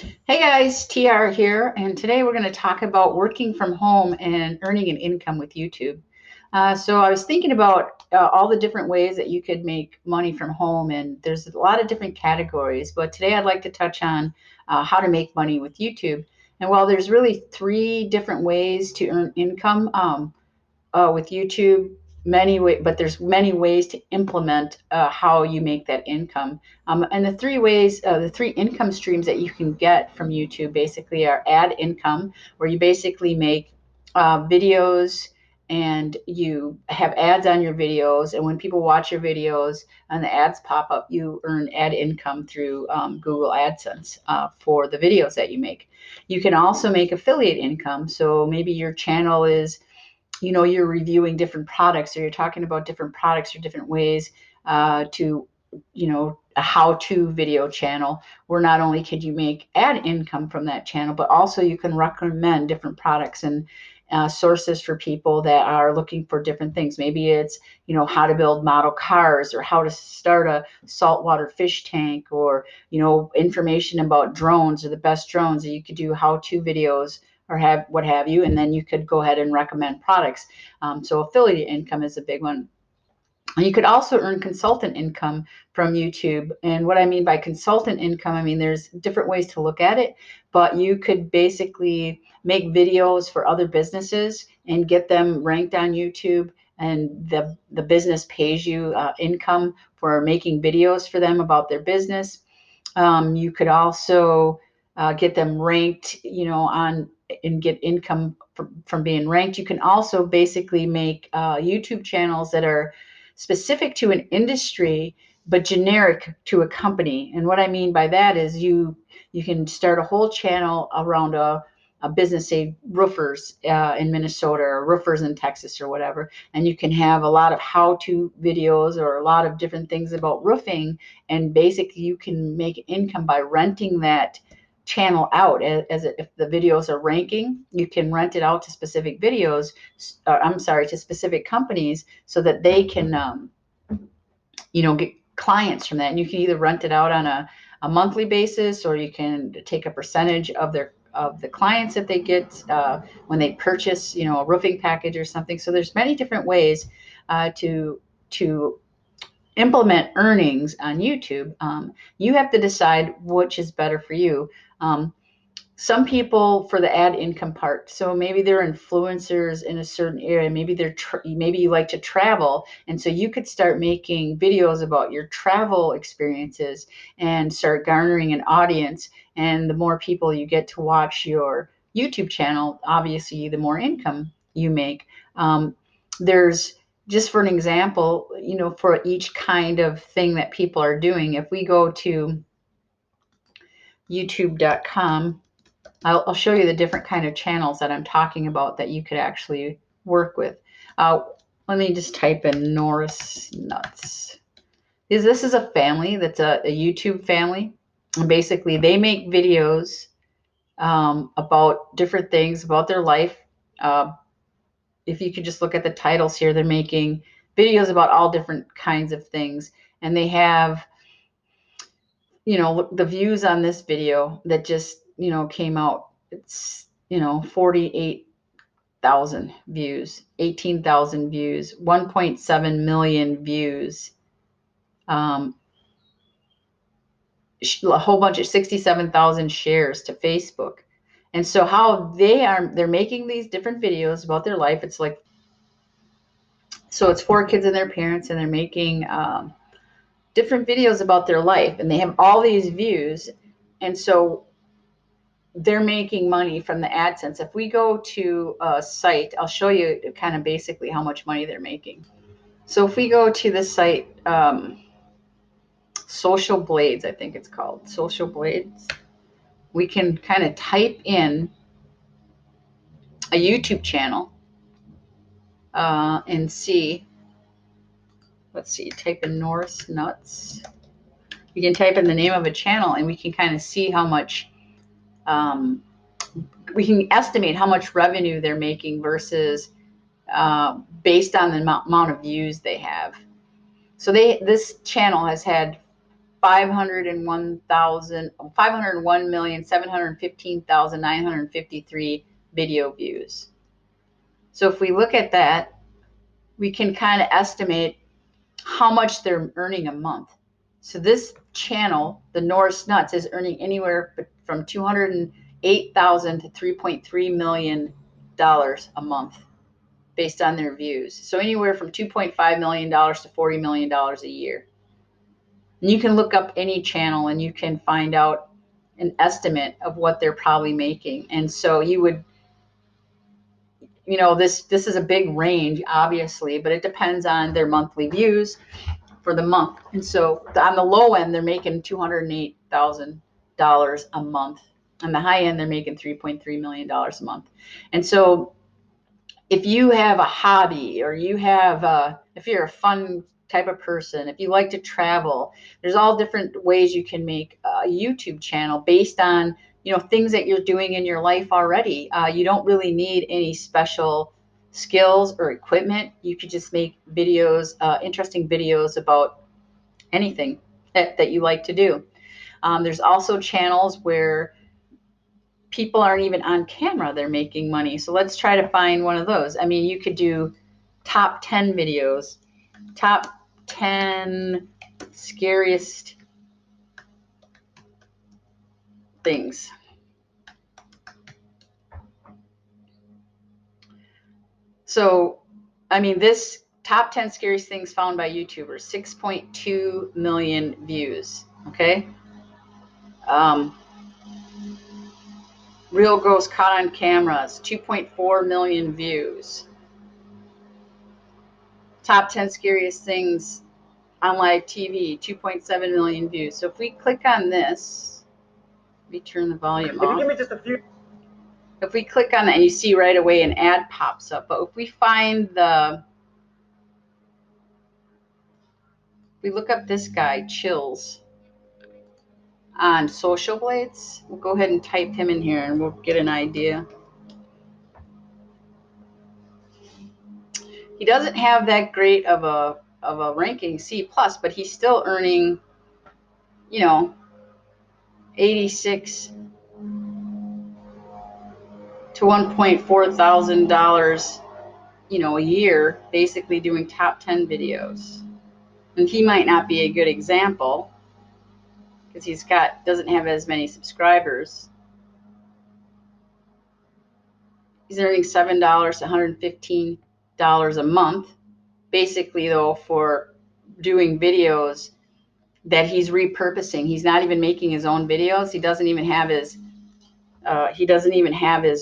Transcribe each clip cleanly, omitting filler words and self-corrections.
Hey guys, TR here, and today we're going to talk about working from home and earning an income with YouTube. So I was thinking about all the different ways that you could make money from home, and there's a lot of different categories. But today I'd like to touch on how to make money with YouTube. And while there's really three different ways to earn income, with YouTube, but there's many ways to implement how you make that income. And the three income streams that you can get from YouTube basically are ad income, where you basically make videos and you have ads on your videos. And when people watch your videos and the ads pop up, you earn ad income through Google AdSense for the videos that you make. You can also make affiliate income. So maybe your channel is you're reviewing different products, or you're talking about different products or different ways to a how-to video channel where not only could you make ad income from that channel, but also you can recommend different products and sources for people that are looking for different things. Maybe it's how to build model cars, or how to start a saltwater fish tank, or information about drones, or the best drones. You could do how-to videos or have what have you, and then you could go ahead and recommend products. So affiliate income is a big one. And you could also earn consultant income from YouTube. And what I mean by consultant income, I mean there's different ways to look at it, but you could basically make videos for other businesses and get them ranked on YouTube, and the business pays you income for making videos for them about their business. You could also get them ranked, on and get income from being ranked. You can also basically make YouTube channels that are specific to an industry but generic to a company. And what I mean by that is you can start a whole channel around a business, say roofers in Minnesota, or roofers in Texas, or whatever, and you can have a lot of how-to videos or a lot of different things about roofing, and basically you can make income by renting that channel out. If the videos are ranking, you can rent it out to specific videos, I'm sorry, to specific companies, so that they can get clients from that. And you can either rent it out on a monthly basis, or you can take a percentage of the clients that they get when they purchase a roofing package or something. So there's many different ways to implement earnings on YouTube. You have to decide which is better for you. Some people, for the ad income part, so maybe they're influencers in a certain area, maybe you like to travel, and so you could start making videos about your travel experiences and start garnering an audience. And the more people you get to watch your YouTube channel, obviously the more income you make. There's Just for an example, for each kind of thing that people are doing, if we go to youtube.com, I'll show you the different kind of channels that I'm talking about that you could actually work with. Uh, Let me just type in Norris Nuts. This is a family that's a YouTube family. And basically, they make videos about different things about their life. Uh, if you could just look at the titles here, they're making videos about all different kinds of things. And they have, the views on this video that just, came out. It's, 48,000 views, 18,000 views, 1.7 million views, um, a whole bunch of 67,000 shares to Facebook. And so how they're making these different videos about their life. It's like, so it's four kids and their parents, and they're making different videos about their life, and they have all these views. And so they're making money from the AdSense. If we go to a site, I'll show you kind of basically how much money they're making. So if we go to the site, Social Blades, I think it's called Social Blades, we can kind of type in a YouTube channel and see. Let's see, type in Norris Nuts. We can type in the name of a channel, and we can kind of see how much, we can estimate how much revenue they're making versus based on the amount of views they have. So this channel has had 501,715,953 video views. So if we look at that, we can kind of estimate how much they're earning a month. So this channel, the Norris Nuts, is earning anywhere from $208,000 to $3.3 million a month based on their views. So anywhere from $2.5 million to $40 million a year. And you can look up any channel and you can find out an estimate of what they're probably making. And so you would, this is a big range, obviously, but it depends on their monthly views for the month. And so on the low end, they're making $208,000 a month. On the high end, they're making $3.3 million a month. And so if you have a hobby, or if you're a fun type of person, if you like to travel, there's all different ways you can make a YouTube channel based on, things that you're doing in your life already. You don't really need any special skills or equipment. You could just make videos, interesting videos about anything that you like to do. There's also channels where people aren't even on camera, they're making money. So let's try to find one of those. I mean, you could do top 10 videos, top 10 scariest things. So, I mean, this top 10 scariest things found by YouTubers, 6.2 million views. Okay. Real Girls Caught on Cameras, 2.4 million views. Top 10 scariest things on live TV, 2.7 million views. So if we click on this, let me turn the volume off. Give me just a few. If we click on that, and you see right away an ad pops up. But if we we look up this guy, Chills, on Social Blades, we'll go ahead and type him in here and we'll get an idea. He doesn't have that great of a ranking, C+, but he's still earning, 86 to $1.4 thousand, a year, basically doing top 10 videos. And he might not be a good example because doesn't have as many subscribers. He's earning $7 to $115 a month, basically, though, for doing videos that he's repurposing. He's not even making his own videos. He doesn't even have his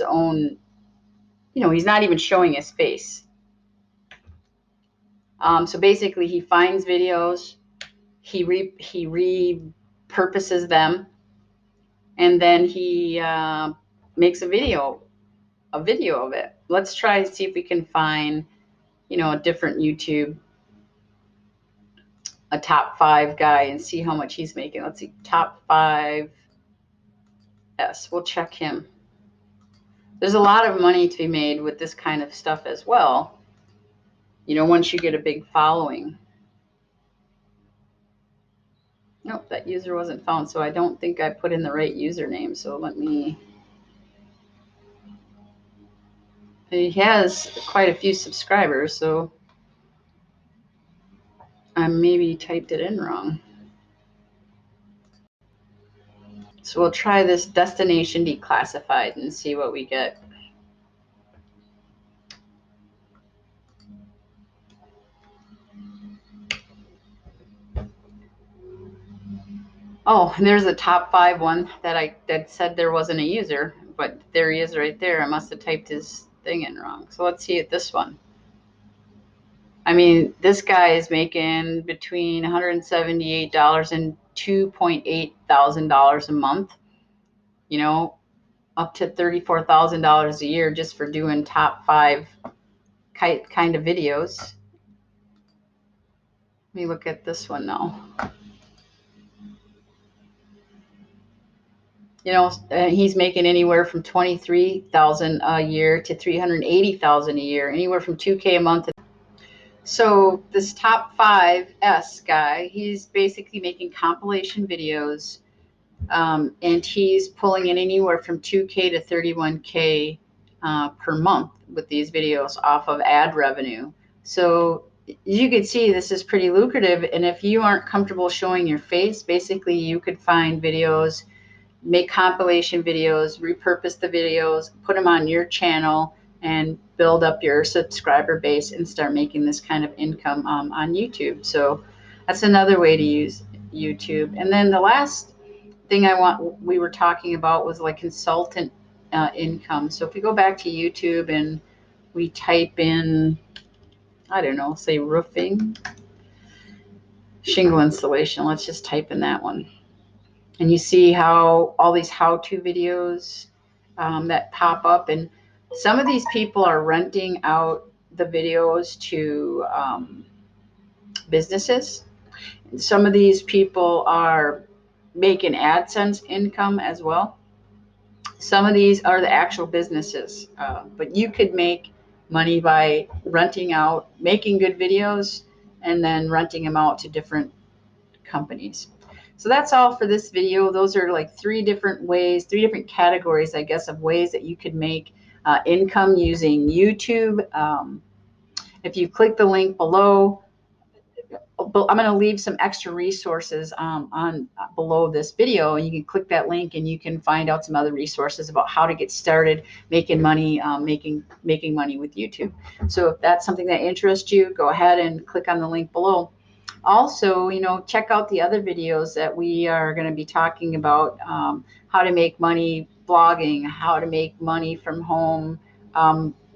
own, he's not even showing his face. So basically he finds videos, he repurposes them, and then he makes a video of it. Let's try and see if we can find, a different YouTube, a top 5 guy, and see how much he's making. Let's see, top 5. Yes, we'll check him. There's a lot of money to be made with this kind of stuff as well, once you get a big following. Nope, that user wasn't found, so I don't think I put in the right username. So he has quite a few subscribers, so I maybe typed it in wrong. So we'll try this destination declassified and see what we get. Oh, and there's a top 5 one that said there wasn't a user, but there he is right there. I must have typed his thing in wrong. So let's see at this one. I mean, this guy is making between $178 and $2.8 thousand a month, up to $34,000 a year just for doing top 5 kind of videos. Let me look at this one now. He's making anywhere from $23,000 a year to $380,000 a year, anywhere from $2K a month. So this top 5S guy, he's basically making compilation videos, and he's pulling in anywhere from 2K to 31K per month with these videos off of ad revenue. So you can see this is pretty lucrative. And if you aren't comfortable showing your face, basically you could find videos, make compilation videos, repurpose the videos, put them on your channel, and build up your subscriber base and start making this kind of income on YouTube. So that's another way to use YouTube. And then the last thing we were talking about was like consultant income. So if we go back to YouTube and we type in, I don't know, say roofing, shingle installation, let's just type in that one. And you see how all these how-to videos that pop up, and some of these people are renting out the videos to businesses. Some of these people are making AdSense income as well. Some of these are the actual businesses, but you could make money by renting out, making good videos, and then renting them out to different companies. So that's all for this video. Those are like three different ways, three different categories, I guess, of ways that you could make income using YouTube. If you click the link below, I'm going to leave some extra resources on below this video, and you can click that link and you can find out some other resources about how to get started making money, making money with YouTube. So if that's something that interests you, go ahead and click on the link below. Also, check out the other videos that we are going to be talking about, how to make money blogging, how to make money from home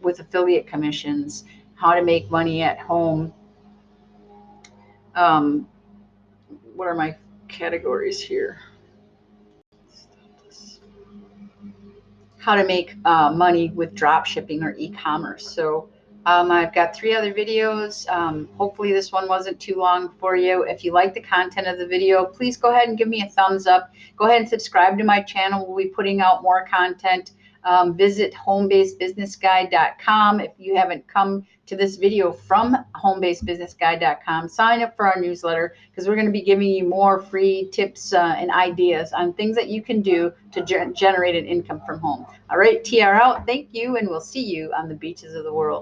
with affiliate commissions, how to make money at home. What are my categories here? How to make money with drop shipping or e-commerce. So I've got 3 other videos. Hopefully this one wasn't too long for you. If you like the content of the video, please go ahead and give me a thumbs up. Go ahead and subscribe to my channel. We'll be putting out more content. Visit homebasedbusinessguide.com. If you haven't come to this video from homebasedbusinessguide.com, sign up for our newsletter, because we're going to be giving you more free tips and ideas on things that you can do to generate an income from home. All right, TR out. Thank you, and we'll see you on the beaches of the world.